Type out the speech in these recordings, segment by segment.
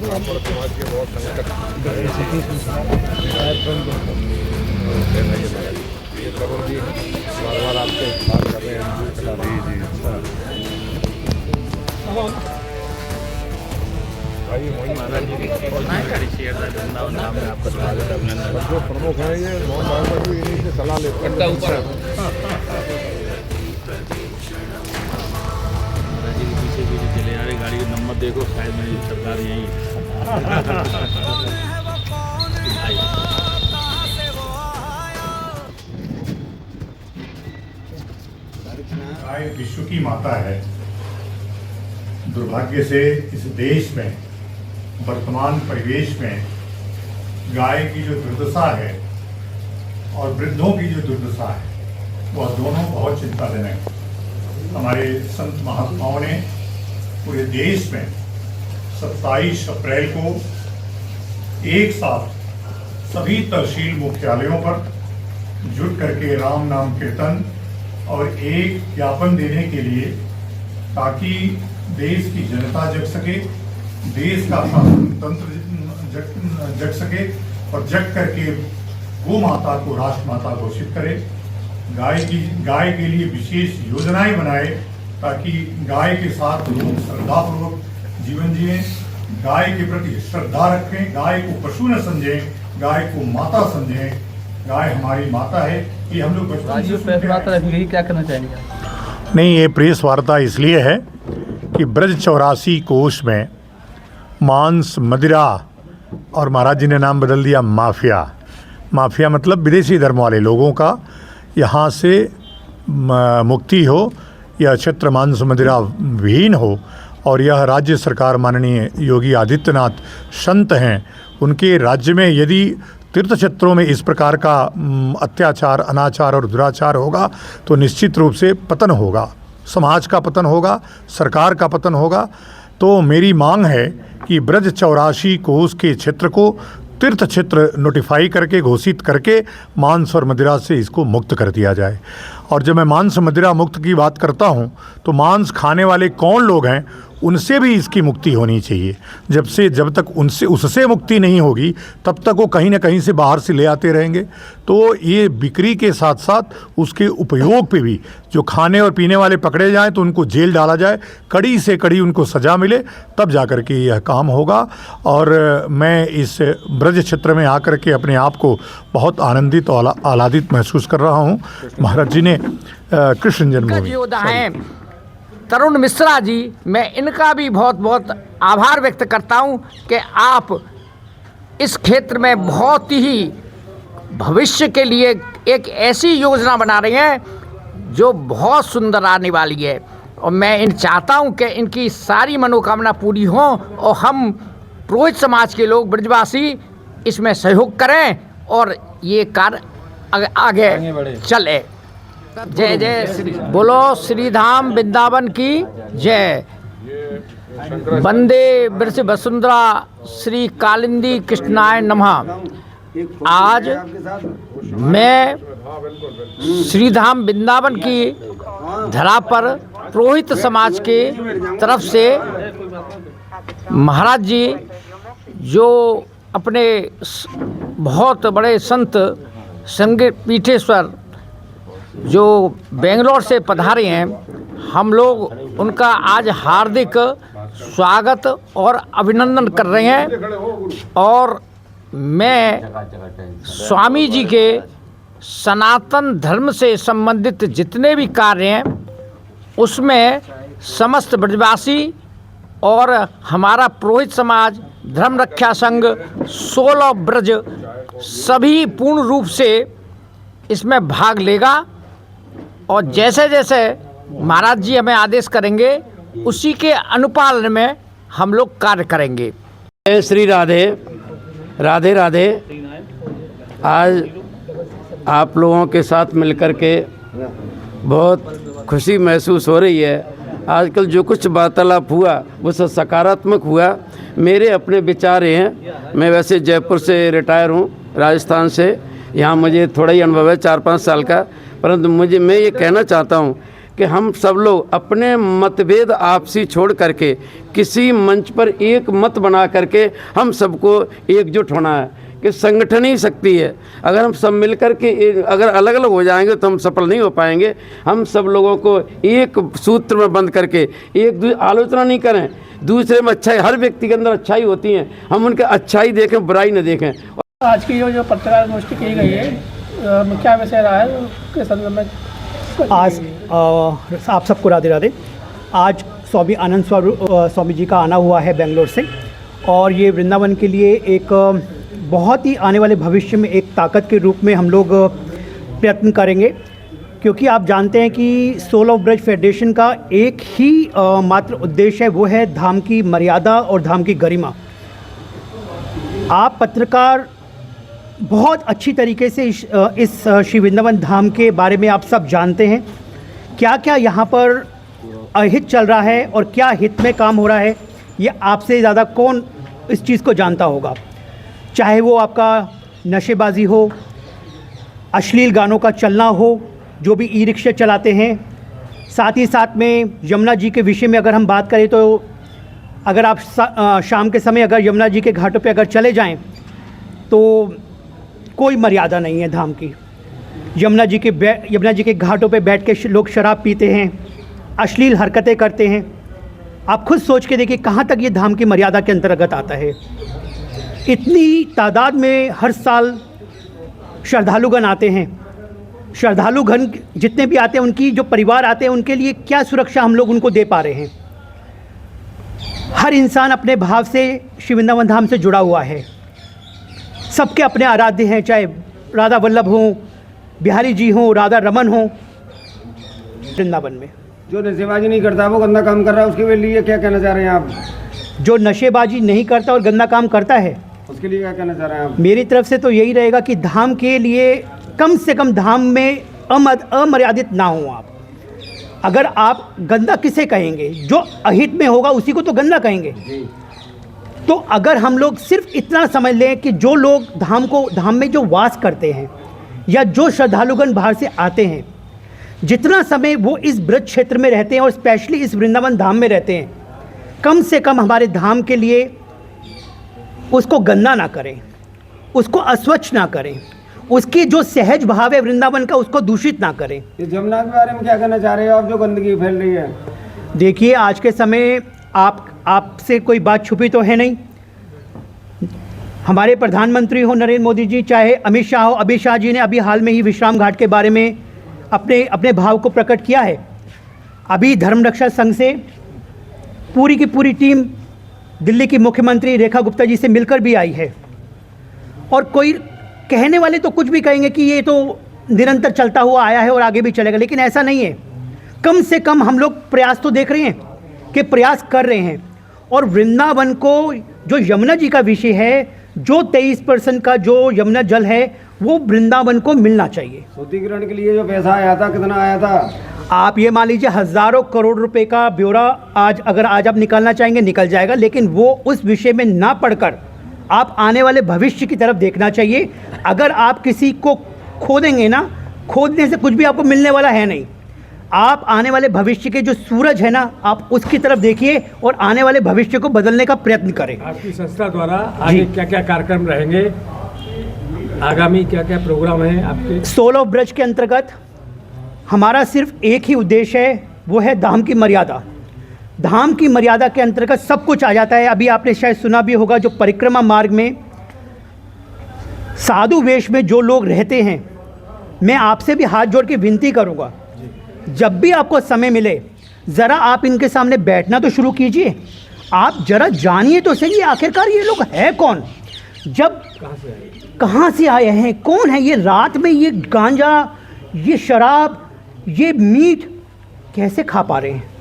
ब्राह्मण समाज के बहुत संकट ये करोड़ जी बार बार आपसे बात कर रहे हैं। भाई मोहन महाराज जी आपका स्वागत है, अभिनंदन। जो प्रमुख हैं ये मोहन भागवत भी इन्हीं से सलाह लेते हैं। चले जा रहे गाड़ी का नंबर देखो, शायद मेरी सरकार यही गाय विश्व की माता है। दुर्भाग्य से इस देश में वर्तमान परिवेश में गाय की जो दुर्दशा है और वृद्धों की जो दुर्दशा है वह दोनों बहुत चिंताजनक है। हमारे संत महात्माओं ने पूरे देश में 27 अप्रैल को एक साथ सभी तहसील मुख्यालयों पर जुट करके राम नाम कीर्तन और एक ज्ञापन देने के लिए, ताकि देश की जनता जग सके, देश का शासन तंत्र जग सके और जग करके गौ माता को राष्ट्रमाता घोषित करे। गाय के लिए विशेष योजनाएं बनाए ताकि गाय के साथ लोग श्रद्धापूर्वक जीवन जिएं, गाय के प्रति श्रद्धा रखें, गाय को पशु न समझें, गाय को माता समझें। गाय हमारी माता है। ये हम लोग बचपन से सुनते हैं। क्या करना चाहेंगे? नहीं, ये प्रेस वार्ता इसलिए है कि ब्रज 84 कोष में मांस, मदिरा और महाराज जी ने नाम बदल दिया माफिया। माफिया मतलब विदेशी धर्म वाले लोगों का यहाँ से मुक्ति हो, यह क्षेत्र मांस मदिरा विहीन हो। और यह राज्य सरकार माननीय योगी आदित्यनाथ संत हैं, उनके राज्य में यदि तीर्थ क्षेत्रों में इस प्रकार का अत्याचार, अनाचार और दुराचार होगा तो निश्चित रूप से पतन होगा, समाज का पतन होगा, सरकार का पतन होगा। तो मेरी मांग है कि ब्रज 84 कोष के क्षेत्र को तीर्थ क्षेत्र नोटिफाई करके, घोषित करके मांस और मदिरा से इसको मुक्त कर दिया जाए। और जब मैं मांस मदिरा मुक्त की बात करता हूँ तो मांस खाने वाले कौन लोग हैं उनसे भी इसकी मुक्ति होनी चाहिए। जब तक उससे मुक्ति नहीं होगी तब तक वो कहीं ना कहीं से बाहर से ले आते रहेंगे। तो ये बिक्री के साथ साथ उसके उपयोग पे भी जो खाने और पीने वाले पकड़े जाएं तो उनको जेल डाला जाए, कड़ी से कड़ी उनको सज़ा मिले, तब जा कर के यह काम होगा। और मैं इस ब्रज क्षेत्र में आकर के अपने आप को बहुत आनंदित और आह्लादित महसूस कर रहा हूँ। महाराज जी ने कृष्ण जन्मभूमि तरुण मिश्रा जी, मैं इनका भी बहुत बहुत आभार व्यक्त करता हूं कि आप इस क्षेत्र में बहुत ही भविष्य के लिए एक ऐसी योजना बना रहे हैं जो बहुत सुंदर आने वाली है। और मैं चाहता हूं कि इनकी सारी मनोकामना पूरी हो और हम पुरोहित समाज के लोग ब्रजवासी इसमें सहयोग करें और ये कार्य आगे चले। जय जय श्री बोलो श्रीधाम वृंदावन की जय। वंदे ब्रज वसुंधरा श्री कालिंदी कृष्णाय नमः। आज मैं श्रीधाम वृंदावन की धरा पर पुरोहित समाज के तरफ से महाराज जी जो अपने बहुत बड़े संत संगीत पीठेश्वर जो बेंगलोर से पधारे हैं, हम लोग उनका आज हार्दिक स्वागत और अभिनंदन कर रहे हैं। और मैं स्वामी जी के सनातन धर्म से संबंधित जितने भी कार्य हैं उसमें समस्त ब्रजवासी और हमारा पुरोहित समाज, धर्म रक्षा संघ, 16 ब्रज सभी पूर्ण रूप से इसमें भाग लेगा। और जैसे जैसे महाराज जी हमें आदेश करेंगे उसी के अनुपालन में हम लोग कार्य करेंगे। जय श्री राधे राधे राधे। आज आप लोगों के साथ मिलकर के बहुत खुशी महसूस हो रही है। आजकल जो कुछ वार्तालाप हुआ वो सब सकारात्मक हुआ। मेरे अपने विचार हैं। मैं वैसे जयपुर से रिटायर हूँ, राजस्थान से। यहाँ मुझे थोड़ा ही अनुभव है, 4-5 साल का। परंतु मैं ये कहना चाहता हूँ कि हम सब लोग अपने मतभेद आपसी छोड़ करके किसी मंच पर एक मत बना करके हम सबको एकजुट होना है कि संगठन ही शक्ति है। अगर हम सब मिल कर के अगर अलग अलग हो जाएंगे तो हम सफल नहीं हो पाएंगे। हम सब लोगों को एक सूत्र में बंद करके एक दूसरे आलोचना नहीं करें, दूसरे में अच्छाई, हर व्यक्ति के अंदर अच्छाई होती है, हम उनके अच्छाई देखें, बुराई न देखें। आज की जो पत्रकार गोष्ठी की गई है, क्या विषय रहा है उसके संदर्भ में? आज आप सबको राधे राधे। आज स्वामी आनंद स्वामी जी का आना हुआ है बेंगलोर से, और ये वृंदावन के लिए एक बहुत ही आने वाले भविष्य में एक ताकत के रूप में हम लोग प्रयत्न करेंगे, क्योंकि आप जानते हैं कि सोल ऑफ ब्रज फेडरेशन का एक ही मात्र उद्देश्य है, वो है धाम की मर्यादा और धाम की गरिमा। आप पत्रकार बहुत अच्छी तरीके से इस श्री वृंदावन धाम के बारे में आप सब जानते हैं, क्या क्या यहाँ पर अहित चल रहा है और क्या हित में काम हो रहा है, ये आपसे ज़्यादा कौन इस चीज़ को जानता होगा। चाहे वो आपका नशेबाजी हो, अश्लील गानों का चलना हो, जो भी ई रिक्शा चलाते हैं, साथ ही साथ में यमुना जी के विषय में अगर हम बात करें तो अगर आप शाम के समय अगर यमुना जी के घाटों पे अगर चले जाएं तो कोई मर्यादा नहीं है धाम की। यमुना जी के घाटों पे बैठ के लोग शराब पीते हैं, अश्लील हरकतें करते हैं। आप खुद सोच के देखिए कहाँ तक ये धाम की मर्यादा के अंतर्गत आता है। इतनी तादाद में हर साल श्रद्धालुगण आते हैं। श्रद्धालुगण जितने भी आते हैं, उनकी जो परिवार आते हैं, उनके लिए क्या सुरक्षा हम लोग उनको दे पा रहे हैं। हर इंसान अपने भाव से श्री वृंदावन धाम से जुड़ा हुआ है। सबके अपने आराध्य हैं, चाहे राधा वल्लभ हों, बिहारी जी हों, राधा रमन हों। वृंदावन में जो नशेबाजी नहीं करता वो गंदा काम कर रहा है, उसके लिए क्या कहना चाह रहे हैं आप? जो नशेबाजी नहीं करता और गंदा काम करता है, उसके लिए क्या कहना चाह रहे हैं आप? मेरी तरफ से तो यही रहेगा कि धाम के लिए कम से कम धाम में अमर्यादित ना हो आप। अगर आप गंदा किसे कहेंगे? जो अहित में होगा उसी को तो गंदा कहेंगे। तो अगर हम लोग सिर्फ इतना समझ लें कि जो लोग धाम में जो वास करते हैं या जो श्रद्धालुगण बाहर से आते हैं, जितना समय वो इस ब्रज क्षेत्र में रहते हैं और स्पेशली इस वृंदावन धाम में रहते हैं, कम से कम हमारे धाम के लिए उसको गंदा ना करें, उसको अस्वच्छ ना करें, उसकी जो सहज भाव है वृंदावन का उसको दूषित ना करें। ये जमुना के बारे में क्या कहना चाह रहे हो आप, जो गंदगी फैल रही है? देखिए, आज के समय आपसे कोई बात छुपी तो है नहीं। हमारे प्रधानमंत्री हो नरेंद्र मोदी जी, चाहे अमित शाह हो, अमित शाह जी ने अभी हाल में ही विश्राम घाट के बारे में अपने भाव को प्रकट किया है। अभी धर्म रक्षा संघ से पूरी की पूरी टीम दिल्ली की मुख्यमंत्री रेखा गुप्ता जी से मिलकर भी आई है। और कोई कहने वाले तो कुछ भी कहेंगे कि ये तो निरंतर चलता हुआ आया है और आगे भी चलेगा, लेकिन ऐसा नहीं है। कम से कम हम लोग प्रयास तो देख रहे हैं कि प्रयास कर रहे हैं। और वृंदावन को जो यमुना जी का विषय है, जो 23% का जो यमुना जल है, वो वृंदावन को मिलना चाहिए। शुद्धिकरण के लिए जो पैसा आया था, कितना आया था? आप ये मान लीजिए हज़ारों करोड़ रुपए का ब्यौरा आज आप निकालना चाहेंगे निकल जाएगा, लेकिन वो उस विषय में ना पढ़कर आप आने वाले भविष्य की तरफ देखना चाहिए। अगर आप किसी को खोदेंगे ना, खोदने से कुछ भी आपको मिलने वाला है नहीं। आप आने वाले भविष्य के जो सूरज है ना, आप उसकी तरफ देखिए और आने वाले भविष्य को बदलने का प्रयत्न करें। आपकी संस्था द्वारा आगे क्या क्या कार्यक्रम रहेंगे, आगामी क्या क्या प्रोग्राम हैं आपके? सोल ऑफ ब्रज के अंतर्गत हमारा सिर्फ एक ही उद्देश्य है, वो है धाम की मर्यादा। धाम की मर्यादा के अंतर्गत सब कुछ आ जाता है। अभी आपने शायद सुना भी होगा, जो परिक्रमा मार्ग में साधु वेश में जो लोग रहते हैं, मैं आपसे भी हाथ जोड़ के विनती करूंगा, जब भी आपको समय मिले ज़रा आप इनके सामने बैठना तो शुरू कीजिए। आप ज़रा जानिए तो सही आखिरकार ये लोग है कौन, जब कहाँ से आए हैं, कौन है ये, रात में ये गांजा, ये शराब, ये मीट कैसे खा पा रहे हैं।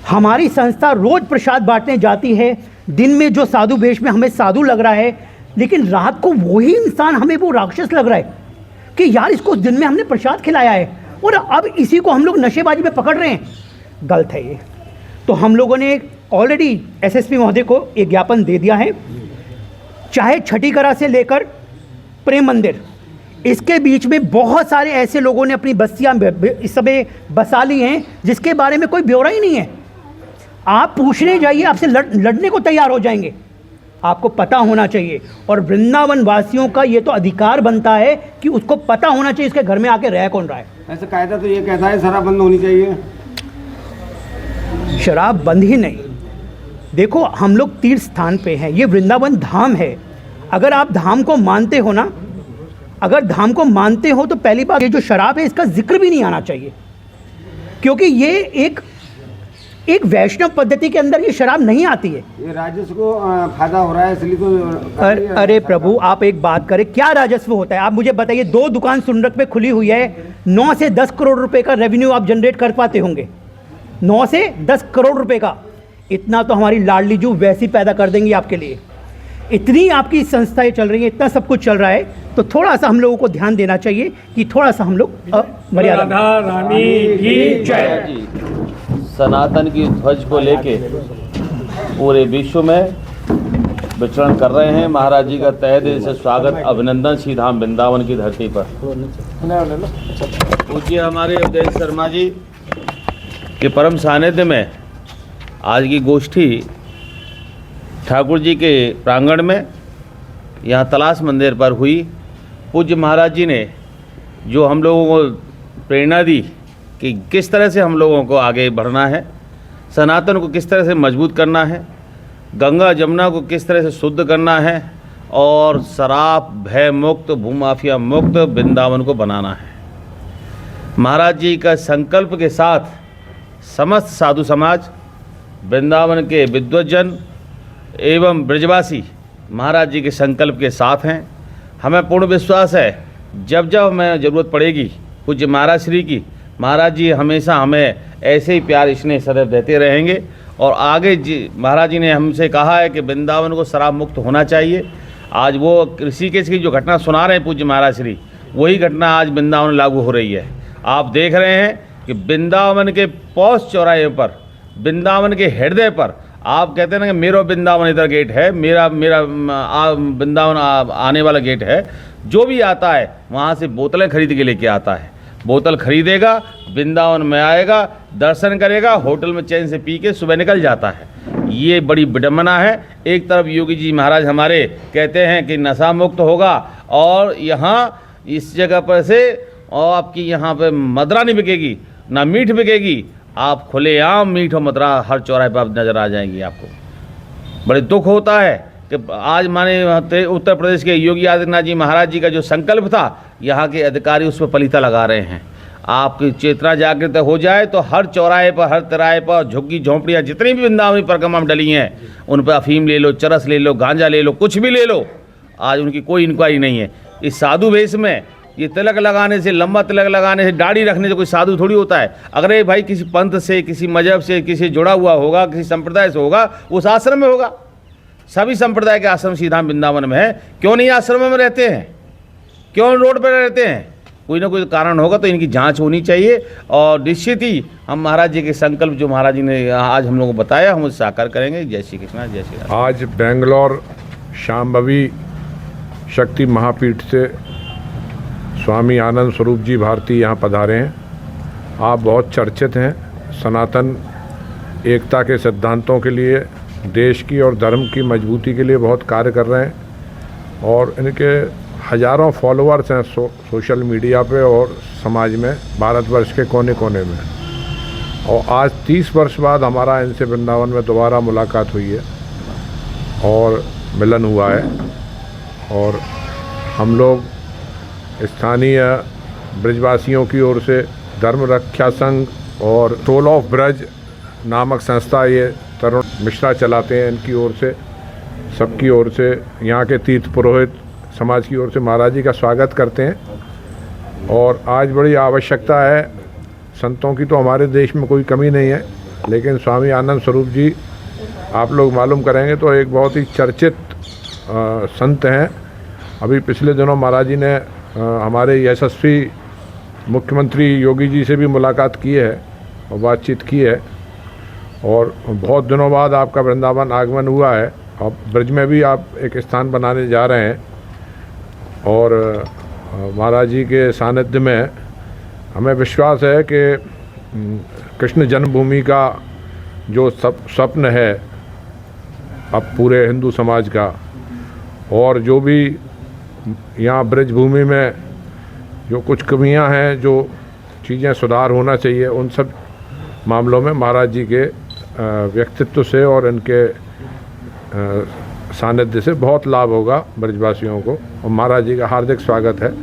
हमारी संस्था रोज़ प्रसाद बांटने जाती है। दिन में जो साधु वेश में हमें साधु लग रहा है, लेकिन रात को वही इंसान हमें वो राक्षस लग रहा है कि यार इसको दिन में हमने प्रसाद खिलाया है और अब इसी को हम लोग नशेबाजी में पकड़ रहे हैं। गलत है ये। तो हम लोगों ने ऑलरेडी एसएसपी महोदय को एक ज्ञापन दे दिया है। चाहे छठीकरा से लेकर प्रेम मंदिर, इसके बीच में बहुत सारे ऐसे लोगों ने अपनी बस्तियां इस समय बसा ली हैं जिसके बारे में कोई ब्यौरा ही नहीं है। आप पूछने जाइए, आपसे लड़ने को तैयार हो जाएंगे। आपको पता होना चाहिए, और वृंदावन वासियों का ये तो अधिकार बनता है कि उसको पता होना चाहिए इसके घर में आके रह कौन रहा है। ऐसा कायदा तो ये कहता है शराब बंद होनी चाहिए। शराब बंद ही नहीं, देखो हम लोग तीर्थ स्थान पे हैं, ये वृंदावन धाम है। अगर आप धाम को मानते हो ना, अगर धाम को मानते हो तो पहली बात ये जो शराब है इसका जिक्र भी नहीं आना चाहिए, क्योंकि ये एक वैष्णव पद्धति के अंदर ये शराब नहीं आती है। ये राजस्व को फायदा हो रहा है, इसलिए तो अरे प्रभु, आप एक बात करें, क्या राजस्व होता है आप मुझे बताइए। 2 दुकान सुंडक पे खुली हुई है, 9 से 10 करोड़ रुपए का रेवेन्यू आप जनरेट कर पाते होंगे। 9 से 10 करोड़ रुपए का, इतना तो हमारी लाडली जू वैसी पैदा कर देंगी आपके लिए। इतनी आपकी संस्थाएं चल रही हैं, इतना सब कुछ चल रहा है, तो थोड़ा सा हम लोगों को ध्यान देना चाहिए कि थोड़ा सा हम लोग मर्यादा। राधा रानी की जय। सनातन की ध्वज को लेके पूरे विश्व में विचरण कर रहे हैं। महाराज जी का तहे दिल से स्वागत, अभिनंदन श्री धाम वृंदावन की धरती पर। पूज्य हमारे उदय शर्मा जी के परम सानिध्य में आज की गोष्ठी ठाकुर जी के प्रांगण में यहाँ तलाश मंदिर पर हुई। पूज्य महाराज जी ने जो हम लोगों को प्रेरणा दी कि किस तरह से हम लोगों को आगे बढ़ना है, सनातन को किस तरह से मजबूत करना है, गंगा जमुना को किस तरह से शुद्ध करना है, और शराब भय मुक्त, भूमाफिया मुक्त वृंदावन को बनाना है। महाराज जी का संकल्प के साथ समस्त साधु समाज, वृंदावन के विद्वज्जन एवं ब्रजवासी महाराज जी के संकल्प के साथ हैं। हमें पूर्ण विश्वास है जब जब हमें ज़रूरत पड़ेगी पूज्य महाराज श्री की, महाराज जी हमेशा हमें ऐसे ही प्यार स्नेह सदैव देते रहेंगे। और आगे जी महाराज जी ने हमसे कहा है कि वृंदावन को शराब मुक्त होना चाहिए। आज वो ऋषिकेश की जो घटना सुना रहे हैं पूज्य महाराज श्री, वही घटना आज वृंदावन लागू हो रही है। आप देख रहे हैं कि वृंदावन के पौष चौराहे पर, वृंदावन के हृदय पर, आप कहते हैं ना कि मेरा वृंदावन इधर गेट है, मेरा वृंदावन आने वाला गेट है। जो भी आता है वहाँ से बोतलें खरीद के लेके आता है, बोतल खरीदेगा, वृंदावन में आएगा, दर्शन करेगा, होटल में चैन से पी के सुबह निकल जाता है। ये बड़ी विडम्बना है। एक तरफ योगी जी महाराज हमारे कहते हैं कि नशा मुक्त होगा, और यहाँ इस जगह पर से और आपकी यहाँ पे मदरा नहीं बिकेगी, ना मीठ बिकेगी। आप खुलेआम मीठ और मदरा हर चौराहे पर नज़र आ जाएंगी आपको। बड़े दुख होता है कि आज माने उत्तर प्रदेश के योगी आदित्यनाथ जी महाराज जी का जो संकल्प था, यहाँ के अधिकारी उस पर पलीता लगा रहे हैं। आपकी चेतना जागृत हो जाए तो हर चौराहे पर, हर तिराहे पर, झुग्गी झोंपड़ियाँ जितनी भी वृंदावनी परिक्रमा में डली हैं, उन पर अफीम ले लो, चरस ले लो, गांजा ले लो, कुछ भी ले लो, आज उनकी कोई इंक्वायरी नहीं है। इस साधु वेश में ये तिलक लगाने से, लंबा तिलक लगाने से, दाढ़ी रखने से कोई साधु थोड़ी होता है। अगर ये भाई किसी पंथ से, किसी मजहब से, किसी जुड़ा हुआ होगा, किसी संप्रदाय से होगा, उस आश्रम में होगा। सभी संप्रदाय के आश्रम सीधा वृंदावन में है, क्यों नहीं आश्रम में रहते हैं, क्यों रोड पर रहते हैं? कोई ना कोई कारण होगा, तो इनकी जांच होनी चाहिए। और निश्चित ही हम महाराज जी के संकल्प जो महाराज जी ने आज हम लोगों को बताया, हम उसे साकार करेंगे। जय श्री कृष्ण, जय श्री राम। आज बेंगलोर शांभवी शक्ति महापीठ से स्वामी आनंद स्वरूप जी भारती यहाँ पधारे हैं। आप बहुत चर्चित हैं, सनातन एकता के सिद्धांतों के लिए, देश की और धर्म की मजबूती के लिए बहुत कार्य कर रहे हैं, और इनके हज़ारों फॉलोअर्स हैं सोशल मीडिया पे और समाज में, भारतवर्ष के कोने कोने में। और आज 30 वर्ष बाद हमारा इनसे वृंदावन में दोबारा मुलाकात हुई है और मिलन हुआ है। और हम लोग स्थानीय ब्रजवासियों की ओर से धर्म रक्षा संघ और सोल ऑफ ब्रज नामक संस्था, ये तरुण मिश्रा चलाते हैं, इनकी ओर से, सबकी ओर से, यहाँ के तीर्थ पुरोहित समाज की ओर से महाराज जी का स्वागत करते हैं। और आज बड़ी आवश्यकता है, संतों की तो हमारे देश में कोई कमी नहीं है, लेकिन स्वामी आनंद स्वरूप जी आप लोग मालूम करेंगे तो एक बहुत ही चर्चित संत हैं। अभी पिछले दिनों महाराज जी ने हमारे यशस्वी मुख्यमंत्री योगी जी से भी मुलाकात की है और बातचीत की है, और बहुत दिनों बाद आपका वृंदावन आगमन हुआ है। अब ब्रज में भी आप एक स्थान बनाने जा रहे हैं, और महाराज जी के सानिध्य में हमें विश्वास है कि कृष्ण जन्मभूमि का जो स्वप्न है अब पूरे हिंदू समाज का, और जो भी यहाँ ब्रज भूमि में जो कुछ कमियां हैं, जो चीज़ें सुधार होना चाहिए, उन सब मामलों में महाराज जी के व्यक्तित्व से और इनके सानिध्य से बहुत लाभ होगा ब्रजवासियों को, और महाराज जी का हार्दिक स्वागत है।